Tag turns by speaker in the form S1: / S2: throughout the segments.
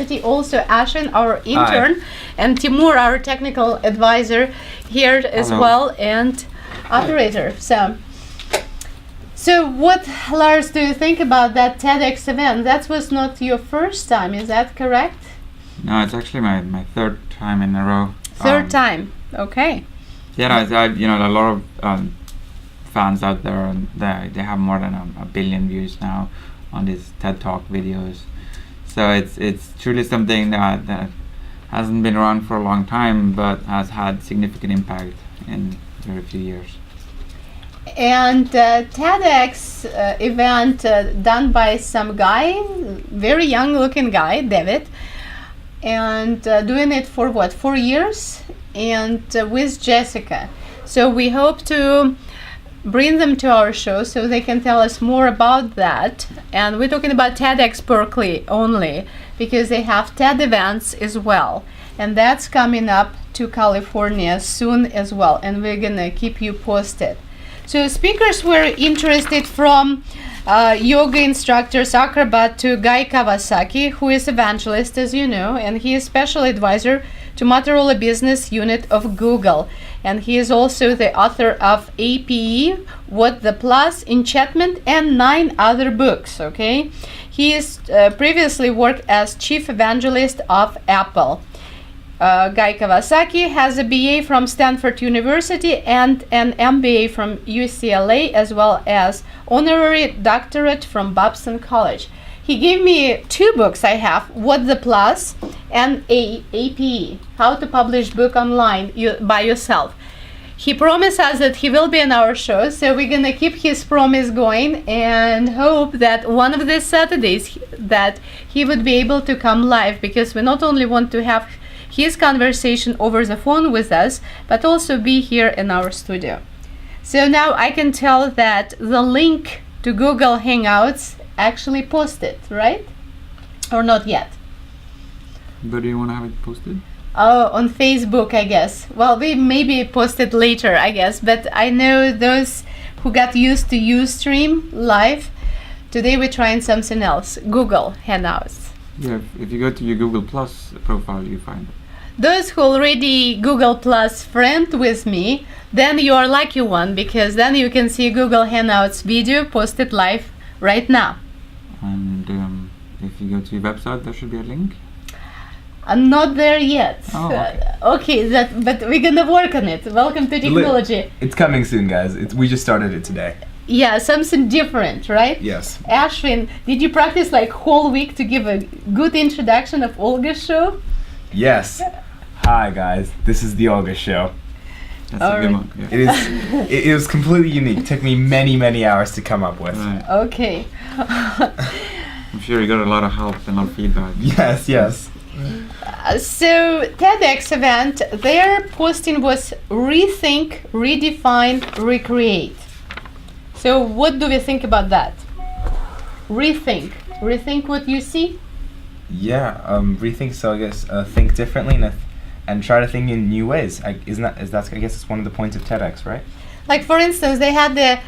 S1: University. Also Ashwin, our intern, and Timur, our technical advisor here as well, and operator. So what, Lars, do you think about that TEDx event? That was not your first time, is that correct?
S2: No, it's actually my third time in a row.
S1: Third time, okay.
S2: Yeah, a lot of fans out there, and they have more than a billion views now on these TED Talk videos. So it's truly something that hasn't been around for a long time, but has had significant impact in very few years.
S1: And TEDx event done by some guy, very young looking guy, David, and doing it for what, 4 years, and with Jessica. So we hope to bring them to our show so they can tell us more about that. And we're talking about TEDx Berkeley only, because they have TED events as well, and that's coming up to California soon as well, and we're gonna keep you posted. So speakers were interested from yoga instructors, acrobat, to Guy Kawasaki, who is evangelist, as you know, and he is special advisor to Motorola Business Unit of Google. And he is also the author of APE, What the Plus, Enchantment, and 9 other books, okay? He is previously worked as chief evangelist of Apple. Guy Kawasaki has a BA from Stanford University and an MBA from UCLA, as well as honorary doctorate from Babson College. He gave me 2 books I have, What the Plus and APE, How to Publish Book Online by Yourself. He promised us that he will be on our show, so we're gonna keep his promise going and hope that one of these Saturdays that he would be able to come live, because we not only want to have his conversation over the phone with us, but also be here in our studio. So now I can tell that the link to Google Hangouts actually posted, right? Or not yet?
S2: But do you want to have it posted?
S1: Oh, on Facebook, I guess. Well, we maybe post it later, I guess, but I know those who got used to Ustream live, today we're trying something else, Google Hangouts.
S2: Yeah, if you go to your Google Plus profile, you find it.
S1: Those who already Google Plus friend with me, then you are lucky one, because then you can see Google Hangouts video posted live right now.
S2: And if you go to your website, there should be a link.
S1: I'm not there yet.
S2: Oh,
S1: okay, but we're gonna work on it. Welcome to technology.
S3: It's coming soon, guys. We just started it today.
S1: Yeah, something different, right?
S3: Yes.
S1: Ashwin, did you practice like whole week to give a good introduction of Olga's show?
S3: Yes. Hi, guys. This is the Olga show.
S2: That's a good one. Yeah.
S3: It was completely unique. Took me many hours to come up with.
S2: Right.
S1: Okay.
S2: I'm sure you got a lot of help and a lot of feedback.
S3: Yes.
S1: So TEDx event, their posting was rethink, redefine, recreate. So what do we think about that? Rethink what you see?
S3: Yeah, rethink. So I guess think differently and try to think in new ways. I guess it's one of the points of TEDx, right?
S1: Like for instance, they had the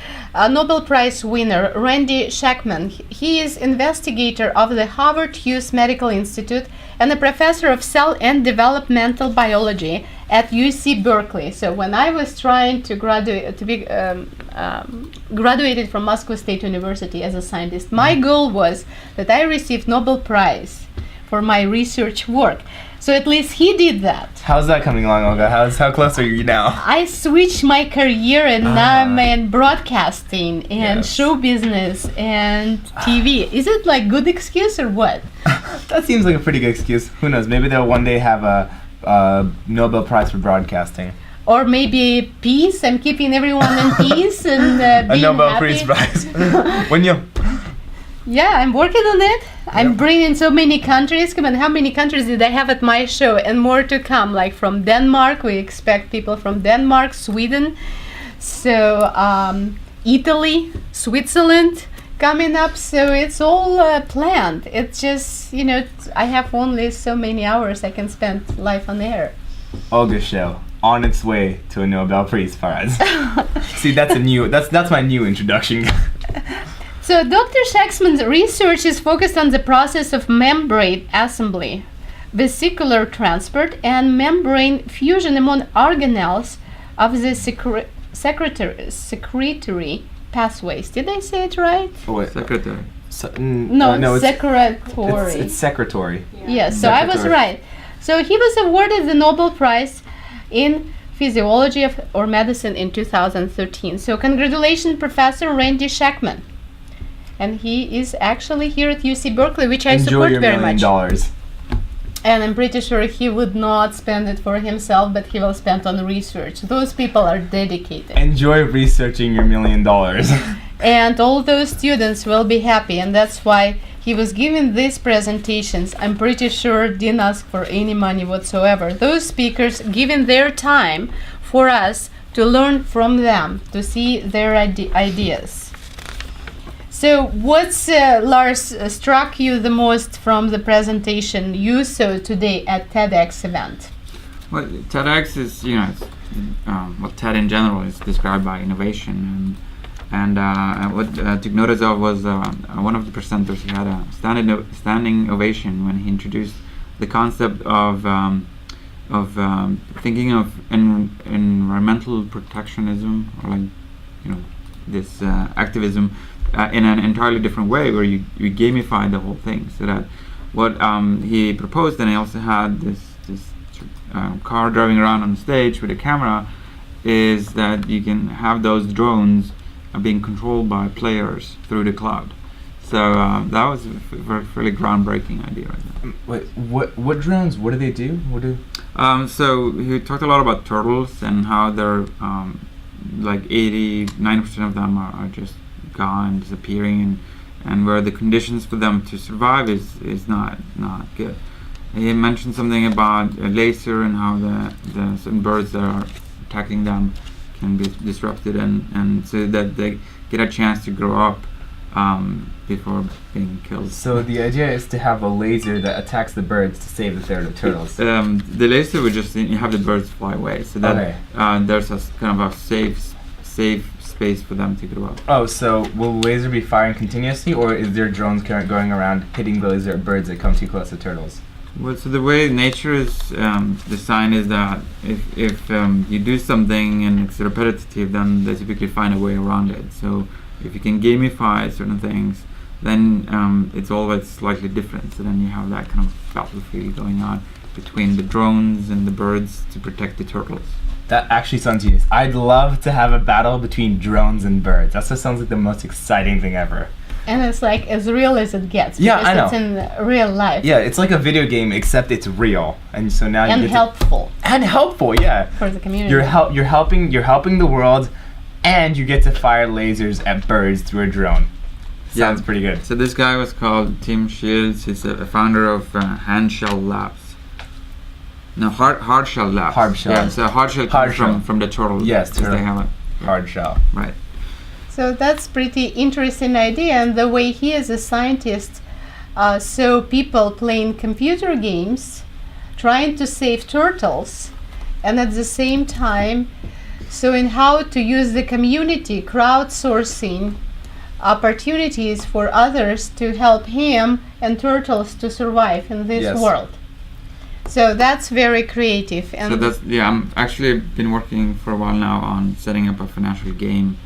S1: Nobel Prize winner, Randy Shackman. He is investigator of the Harvard Hughes Medical Institute and a professor of cell and developmental biology at UC Berkeley. So when I was trying to graduated from Moscow State University as a scientist, my goal was that I received Nobel Prize for my research work. So at least he did that.
S3: How's that coming along, Olga? How close are you now?
S1: I switched my career and now I'm in broadcasting and show business and TV. Is it like good excuse or what?
S3: That seems like a pretty good excuse. Who knows? Maybe they'll one day have a Nobel Prize for broadcasting.
S1: Or maybe peace. I'm keeping everyone in peace and being
S3: a Nobel
S1: happy.
S3: Prize. When you.
S1: Yeah, I'm working on it. I'm bringing so many countries. Come on, how many countries did I have at my show? And more to come, like from Denmark. We expect people from Denmark, Sweden. So Italy, Switzerland coming up. So it's all planned. It's just, I have only so many hours I can spend live on air.
S3: Olga show. On its way to a Nobel Prize. See, that's my new introduction.
S1: So Dr. Shaxman's research is focused on the process of membrane assembly, vesicular transport, and membrane fusion among organelles of the secretory pathways. Did I say it right?
S3: Oh, wait.
S2: Secretary.
S1: No, secretory.
S3: It's secretory.
S1: Yes, so I was
S3: Secretary.
S1: right. So he was awarded the Nobel Prize in Physiology or Medicine in 2013. So congratulations, Professor Randy Shackman. And he is actually here at UC Berkeley, which I
S3: Enjoy
S1: support
S3: your
S1: very
S3: $1
S1: much.
S3: million.
S1: And I'm pretty sure he would not spend it for himself, but he will spend on research. Those people are dedicated.
S3: Enjoy researching your $1 million.
S1: And all those students will be happy, and that's why he was giving these presentations. I'm pretty sure didn't ask for any money whatsoever. Those speakers giving their time for us to learn from them, to see their ideas. So what's, Lars, struck you the most from the presentation you saw today at TEDx event?
S2: Well, TEDx is, it's, well, TED in general is described by innovation, and what took notice of was one of the presenters. He had a standing ovation when he introduced the concept of thinking of environmental protectionism, or this activism in an entirely different way, where you gamify the whole thing. So that what he proposed, and he also had this car driving around on stage with a camera, is that you can have those drones being controlled by players through the cloud. So that was a fairly groundbreaking idea right there.
S3: Wait, what drones? What do they do?
S2: So he talked a lot about turtles and how they're like 90% of them are just gone, disappearing, and where the conditions for them to survive is not good. He mentioned something about a laser and how the certain birds that are attacking them can be disrupted, and so that they get a chance to grow up before being killed.
S3: So the idea is to have a laser that attacks the birds to save the turtles.
S2: The laser would just have the birds fly away, so that there's a kind of a safe space for them to grow up.
S3: Oh, so will the laser be firing continuously, or is there drones going around hitting those birds that come too close to turtles?
S2: Well, so the way nature is designed is that if you do something and it's repetitive, then they typically find a way around it. So if you can gamify certain things, then it's always slightly different. So then you have that kind of battlefield going on between the drones and the birds to protect the turtles.
S3: That actually sounds genius. I'd love to have a battle between drones and birds. That just sounds like the most exciting thing ever.
S1: And it's like as real as it gets.
S3: Yeah, I know.
S1: It's in real life.
S3: Yeah, it's like a video game except it's real, and so now
S1: and helpful.
S3: And helpful, yeah.
S1: For the community.
S3: You're helping the world, and you get to fire lasers at birds through a drone. Sounds pretty good.
S2: So this guy was called Tim Shields. He's a founder of Handshell Labs. No, hard shell labs.
S3: Hard shell.
S2: Yeah, so hard shell comes from the turtle.
S3: Yes,
S2: turtle. They have a
S3: hard shell.
S2: Right.
S1: So that's pretty interesting idea, and the way he is a scientist saw people playing computer games, trying to save turtles, and at the same time showing how to use the community, crowdsourcing opportunities for others to help him and turtles to survive in this world. So that's very creative. And
S2: so that's I'm actually been working for a while now on setting up a financial game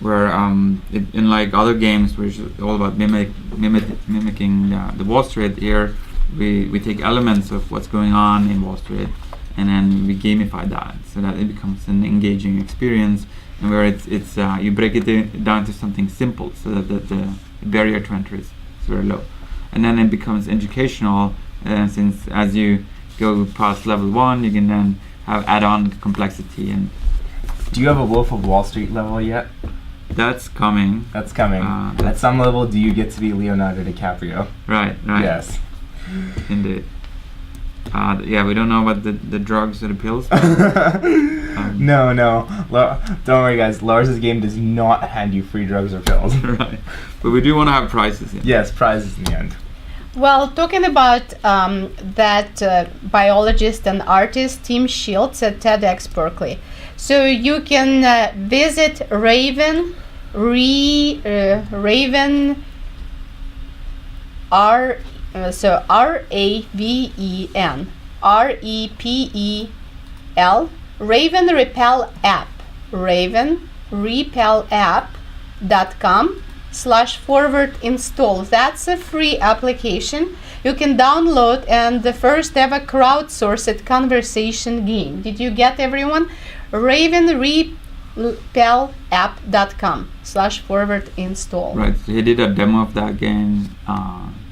S2: where in like other games, which is all about mimicking the Wall Street, here we take elements of what's going on in Wall Street and then we gamify that so that it becomes an engaging experience, and where it's you break it down to something simple so that the barrier to entry is very low, and then it becomes educational, since as you go past level 1 you can then have add-on complexity. And
S3: do you have a Wolf of Wall Street level yet?
S2: That's coming.
S3: At some level, do you get to be Leonardo DiCaprio?
S2: Right.
S3: Yes.
S2: Indeed. We don't know about the drugs or the pills.
S3: No. Don't worry, guys. Lars's game does not hand you free drugs or pills.
S2: Right. But we do want to have prizes.
S3: Yes, prizes in the end.
S1: Well, talking about that biologist and artist, Tim Shields at TEDx Berkeley. So you can visit Raven Raven RAVEN REPEL Raven Repel App ravenrepelapp.com/forward install. That's a free application you can download, and the first ever crowdsourced conversation game. Did you get, everyone? ravenrepelapp.com/forward install.
S2: Right. So he did a demo of that game.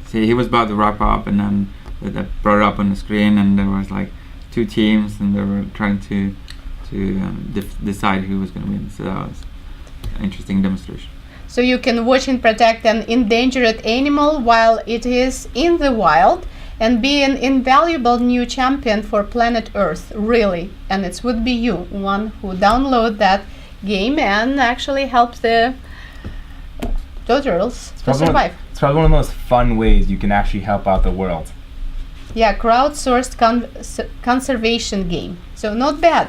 S2: See, he was about to wrap up, and then they brought it up on the screen, and there was like two teams, and they were trying to decide who was going to win. So that was an interesting demonstration.
S1: So you can watch and protect an endangered animal while it is in the wild and be an invaluable new champion for planet Earth, really. And it would be you, one who download that game and actually help the turtles to survive.
S3: It's probably one of the most fun ways you can actually help out the world.
S1: Yeah, crowdsourced conservation game. So not bad.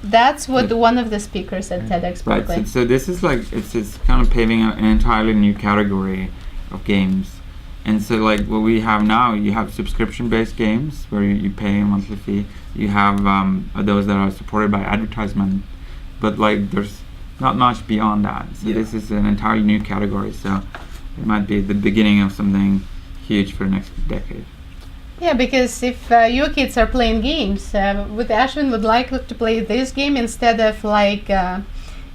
S1: That's what one of the speakers at TEDx Berkeley.
S2: Right. So this is like it's kind of paving an entirely new category of games. And so like what we have now, you have subscription-based games where you pay a monthly fee. You have those that are supported by advertisement, but like there's not much beyond that. So this is an entirely new category. So it might be the beginning of something huge for the next decade.
S1: Yeah, because if your kids are playing games, would Ashwin would like to play this game instead of like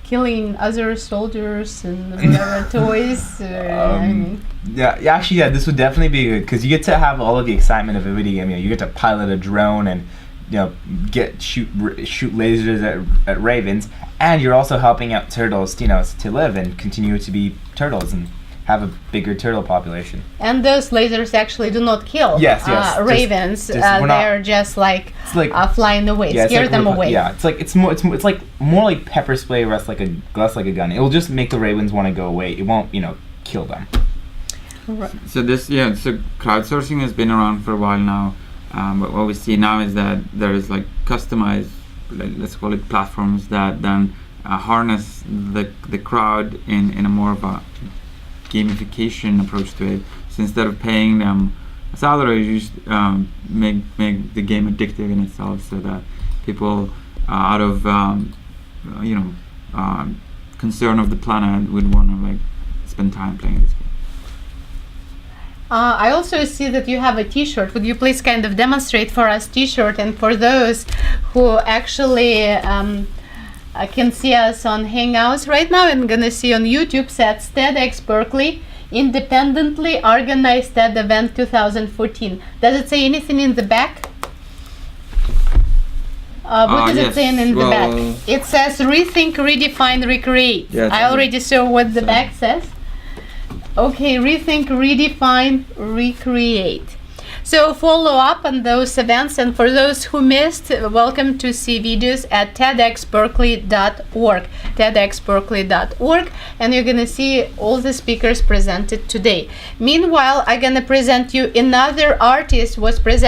S1: killing other soldiers and whatever toys?
S3: Actually, this would definitely be good because you get to have all of the excitement of a video game. You know, you get to pilot a drone and shoot lasers at ravens, and you're also helping out turtles, to live and continue to be turtles and have a bigger turtle population.
S1: And those lasers actually do not kill ravens. They're just like flying away, scare them away.
S3: Yeah, it's more like pepper spray, less like a gun. It will just make the ravens want to go away. It won't, kill them.
S1: Right.
S2: So crowdsourcing has been around for a while now. But what we see now is that there is like customized, let's call it platforms that then harness the crowd in a more of a gamification approach to it. So instead of paying them a salary, you just make the game addictive in itself, so that people out of concern of the planet would want to spend time playing this game.
S1: I also see that you have a t-shirt. Would you please kind of demonstrate for us t-shirt, and for those who actually can see us on Hangouts right now and gonna see on YouTube, says TEDx Berkeley independently organized TED event 2014. Does it say anything in the back? What does it say in the back? It says rethink, redefine, recreate.
S2: Yes,
S1: I already saw what the back says. Okay, rethink, redefine, recreate. So follow up on those events, and for those who missed, welcome to see videos at tedxberkeley.org, tedxberkeley.org, and you're gonna see all the speakers presented today. Meanwhile, I'm gonna present you another artist was presented